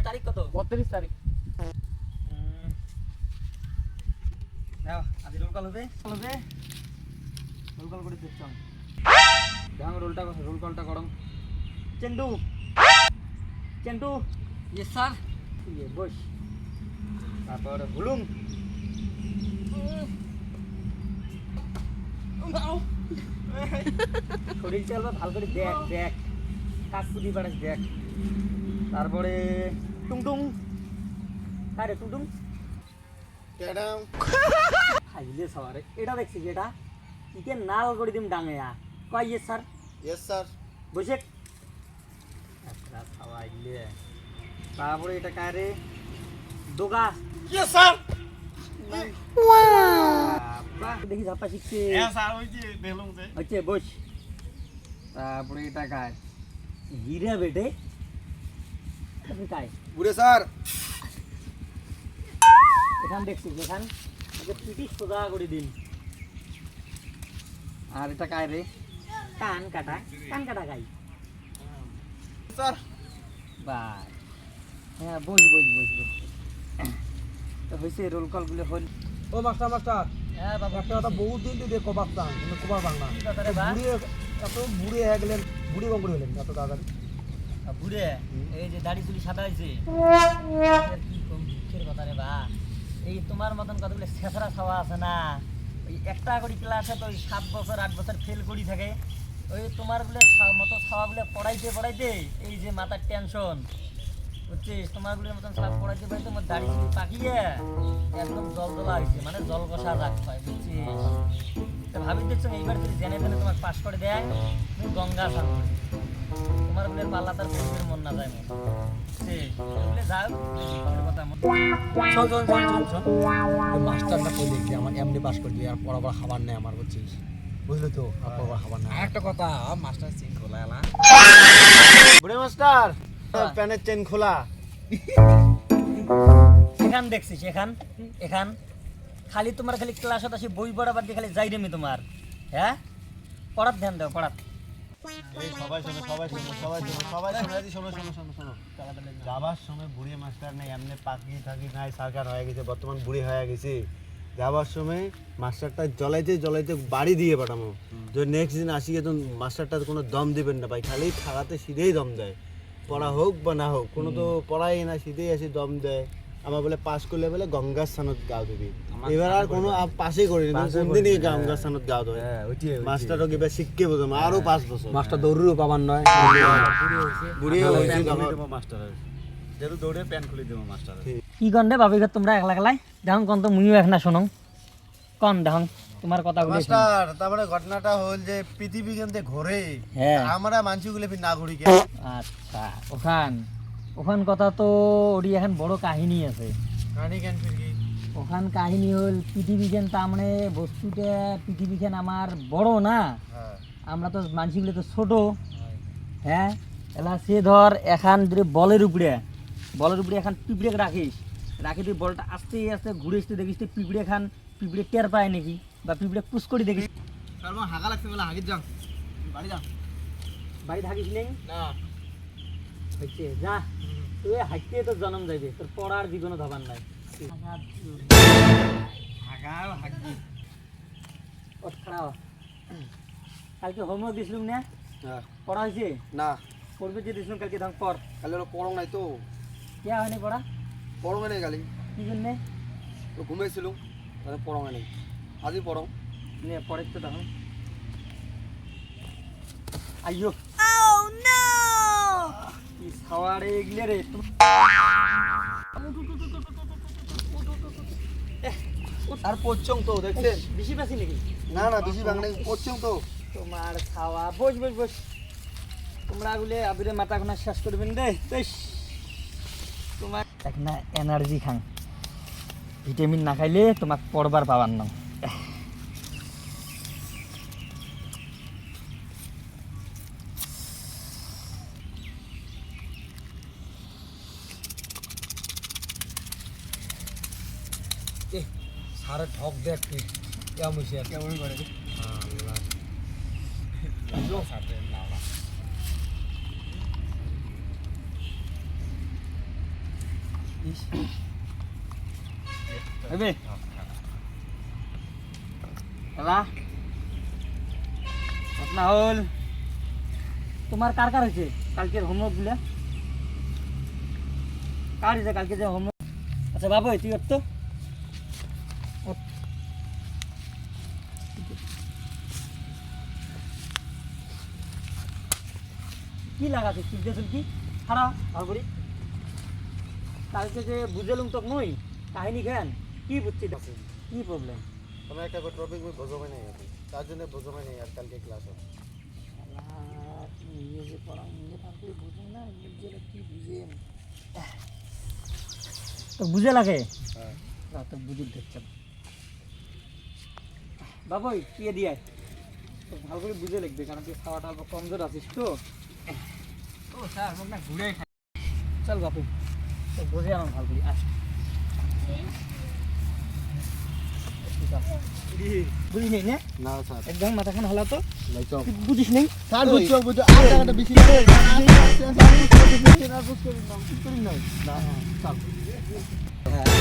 তারিখ কত? 32 তারিখ। নাও আজ রোল কল হবে রোল কল করে দিচ্ছ দাও রোল কলটা করো চেন্ডু ইয়েস স্যার ইয়ে বস তারপর হুলুম শরীর চালবা ভালো করে দেখ কাকুদি পাড়াস দেখ তারপরে টুংটুং আরে টুংটুং ম্যাডাম খাইলে সবারে এটা দেখছি যেটা ইকে নাল করে দিম ডাঙেয়া কয় ইয়েস স্যার ইয়েস স্যার বসে একটা খাওয়াইলে তারপরে এটা কারে দোগা ইয়েস স্যার বাহ দেখি ঝাপা শিখছে হ্যাঁ স্যার ওই যে বেলুন যে হচ্ছে বস তারপরে এটা কায় হিরা বেটে তুমি কায় বুড়ে স্যার এখান দেখছি এখান পিটি সোজা করে দিন আর এটা কায় রে কান কাটা গাই স্যার বাই হ্যাঁ বস তো হয়েছে রোল কলগুলো হল ও মাস্টার হ্যাঁ বাবা একটা কথা বহুত দিন দিয়ে কবাতাম কিন্তু কবার বাংলা কি কথা রে বা বুড়ি এত বুড়ি হয়ে গেলেন বুড়ি বঙ্গুড়ি হলেন এত তাড়াতাড়ি বুড়ে এই যে দাড়ি চুলি সাদা হয়েছে কি কম দুঃখের কথা রে বা এই তোমার মতন কতগুলো ছেঁচড়া ছাওয়া আছে না ওই একটা করে ক্লাসে তো ওই 7 বছর 8 বছর ফেল করি থাকে ওই তোমার বলে মতো ছাওয়াগুলো পড়াইতে এই যে মাথার টেনশন বুঝছিস তোমার গুলোর মতন ছাপ পড়াইতে তোমার দাড়ি চুলি পাকিয়ে একদম জলদলা হয়েছে মানে জল কষা রাখ হয় বুঝছিস তা ভাবি দেখছো এইবার যদি জেনে জেনে তোমার পাস করে দেয় তুমি গঙ্গা স্নান করবে তোমার বলে পাল্লা তার পরিবের মন না যায় বলে যাও কথা মাস্টারটা কই দেখি আমার এমনি পাস করবি আর পড়াবার খাবার নেই আমার বুঝছিস বুঝলি তো আর পড়াবার খাবার নেই একটা কথা মাস্টার সিং খোলা এলা বুড়ে মাস্টার প্যানের চেন খোলা এখান দেখছিস এখান খালি তোমার খালি ক্লাসত আসি বই পড়াবার দিয়ে খালি যাই রেমি তোমার হ্যাঁ পড়ার ধ্যান দাও পড়াত এই সবাই শোনো যাবার সময় বুড়ি মাস্টার নেই এমনি পাখি থাকি নাই সরকার হয়ে গেছে বর্তমান বুড়ি হয়ে গেছে যাবার সময় মাস্টারটা জ্বলাইতে বাড়ি দিয়ে পাঠামো যদি নেক্সট দিন আসি তো মাস্টারটা কোনো দম দিবেন না ভাই খালি খাড়াতে সিধেই দম দেয় পড়া হোক বা না হোক কোনো তো পড়াই না সিধেই আসি দম দেয় আমার বলে পাস করলে বলে গঙ্গার স্থানত গাও দিবি এবার আর কোনো পাশেই করিনি কোনদিনই গঙ্গার স্থানত গাও দেয় মাস্টারও কিবা শিখকে বোঝাম আরো 5 বছর মাস্টার দৌড়িও পাবার নয় বুড়ি হয়েছে মাস্টার যেহেতু দৌড়ে প্যান খুলে দেবো মাস্টার কি কন রে বাবিঘর তোমরা একলা একলাই দেখুন কন তো মুইও এক না শোনো কন দেখুন তোমার কথাগুলো মাস্টার তারপরে ঘটনাটা হল যে পৃথিবী কেন্দ্রে ঘোরে হ্যাঁ আমরা মানসিকগুলো না ঘুরি কে আচ্ছা ওখান কথা তো ওরই এখন বড় কাহিনী আছে কাহিনী কেন ফির কি ওখান কাহিনী হল পৃথিবীখান তার মানে বস্তুটা পৃথিবীখান আমার বড় না আমরা তো মানসিকগুলো তো ছোট হ্যাঁ এলা সে ধর এখান যদি বলের উপরে এখন পিঁপড়ে রাখি তুই বলটা আস্তে আস্তে ঘুরে আসতে দেখিস পিঁপড়ে টের পায় নাকি বা পিঁপড়ে পুশ করে দেখিস হাগা লাগছে বলে হাগির যাও বাড়ি থাকিস নেই না হচ্ছে যা তুই হাঁটতে তো জন্ম যাইবে তোর পড়ার জীবনও ধবার নাই কালকে হোমওয়ার্ক দিয়েছিলাম না পড়া হয়েছে না পড়বে যে দিয়েছিলাম কালকে ধর পর কালে পড়ং নাই তো কে হয়নি পড়া পড়ং নাই কালি কি জন্যে ঘুমাইছিল তাহলে পড়ং নাই আজই পড়ং নে পড়ে তো তখন আইয়ো কি খাওয়ারে এগলে রে আর পড়ছং তো দেখছেন বেশি বেশি নাকি না বেশি বাংলা পড়ছং তো তোমার খাওয়া বস তোমরা গুলে আবিরে মাথা কোনা শেষ করবেন রে তোমার এক না এনার্জি খান ভিটামিন না খাইলে তোমাক পড়বার পাবার না সারে ঠক দেখ তুই কেমন করে হবে এলা ঘটনা হল তোমার কার কার হয়েছে কালকের হোমওয়ার্ক গুলা কার হয়েছে কালকে যে হোমওয়ার্ক আচ্ছা বাবু তুই ওঠ তো ওঠ। কি লাগাছে চিন্তা চুল কি খারাপ ভালো করি কালকে যে বুঝেলুম তো মই কাহিনী খান কি বুঝছি দেখো কি প্রবলেম তুমি একটা টপিক আমি বোঝাবে নাই আর তার জন্য বোঝাবে নাই আর কালকে ক্লাসে তো বুঝে লাগে হ্যাঁ তো বুঝে দেখছেন বাবুই তুই দিয়ে তো ভালো করে বুঝে লিখবে কারণ তুই খাওয়াটা অল্প কমজোর আছিস তো ও স্যার মুখ না ঘুরে খাই চল বাপু তো বুঝে আমার ভালো করি আস বুঝিস নেই না না স্যার একদম মাথাখান হলা তো নাই তো তুই বুঝিস নেই স্যার বুঝছো বুঝছো আর টাকাটা বেশি নেই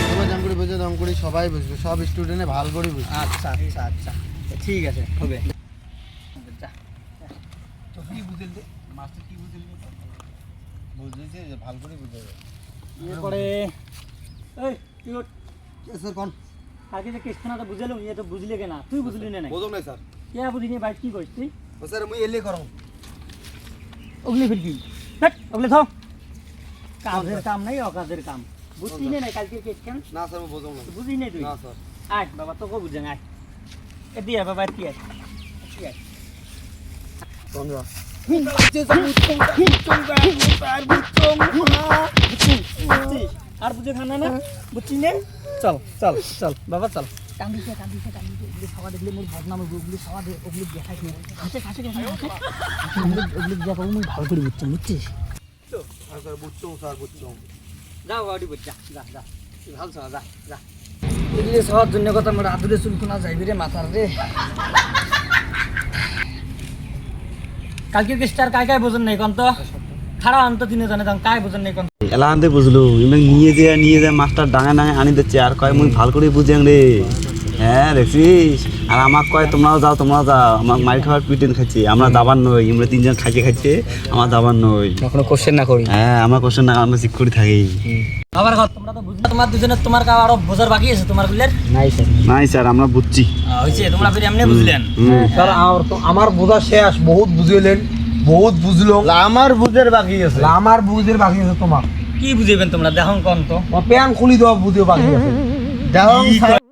তোমরা জাম করে বুঝো দাম করে সবাই বুঝবে সব স্টুডেন্টে ভালো করে বুঝবে আচ্ছা আচ্ছা আচ্ছা ঠিক আছে হবে যা তো কি বুঝেল দে মাস্টার কি বুঝেল বুঝেছি যে ভালো করে বুঝাবে এরপরে এই তুই ওঠ। স্যার কোন কালকে যে কেসখানাটা বুঝালাম ইয়ে তো বুঝলি কেনা তুই বুঝলি না বোঝো না স্যার কে বুঝিনি বাইক কি করিস তুই ও স্যার মুই এলে করব ওগুলি ফিরবি হ্যাট ওগুলি থাও কাজের কাম নাই অকাজের কাম বুঝলি না কালকে কেসখান না স্যার আমি বোঝো না বুঝলি না তুই না স্যার আয় বাবা তোকে বুঝেন আয় এ দিয়ে বাবা তুই আয় তুই আয় কোন যা বুঝছিস? আর বুঝে খানা না বুঝছিস না চল চল চল বাবা চল কান্দিছে ওগুলি খাওয়া দেখলে মোর বদনাম হবে ওগুলি খাওয়া দে ওগুলি দেখাইস না হাসে হাসে ওগুলি দেখা মুই ভালো করে বুঝছি বুঝছিস স্যার বুঝছো স্যার বুঝছো যাও বাড়ি বুঝ যা যা যা তুই ভালো চল যা যা এগুলি সবার জন্য কথা আমার আদুরে চুলকুনা যাইবি রে মাথার রে কালকে কেসটার কায় কায় বোঝেন নাই কোন তো খারাপ আনতো তিনে জানে তখন কায় বোঝেন নাই কোন এলা আনতে বুঝলো ইমেক নিয়ে যায় মাস্টার ডাঙে ডাঙে আনি দিচ্ছে আর কয় মুই ভাল করে বুঝেন রে হ্যাঁ দেখছিস আর আমাক কয় তোমরাও যাও আমার মাইর খাওয়ার পিটেন খাচ্ছি আমরা দাবার নই আমরা তিনজন খাইছে আমার দাবার নই কোনো কোশ্চেন না করি হ্যাঁ আমার কোশ্চেন না আমরা ঠিক করে থাকি আবার কথা তোমরা তো বুঝলে তোমার দুজনের তোমার কাছে আরো বোঝার বাকি আছে তোমার বুঝলেন নাই স্যার নাই স্যার আমরা বুঝছি হইছে তোমরা ফিরে এমনি বুঝলেন স্যার আমার বোঝা শেষ বহুত বুঝিলেন বহুত বুঝলো আমার বুঝের বাকি আছে আমার বুঝের বাকি আছে তোমার কি বুঝাইবেন তোমরা দেখুন কোন তো প্যান খুলি দেওয়া বুঝে বাকি আছে দেখো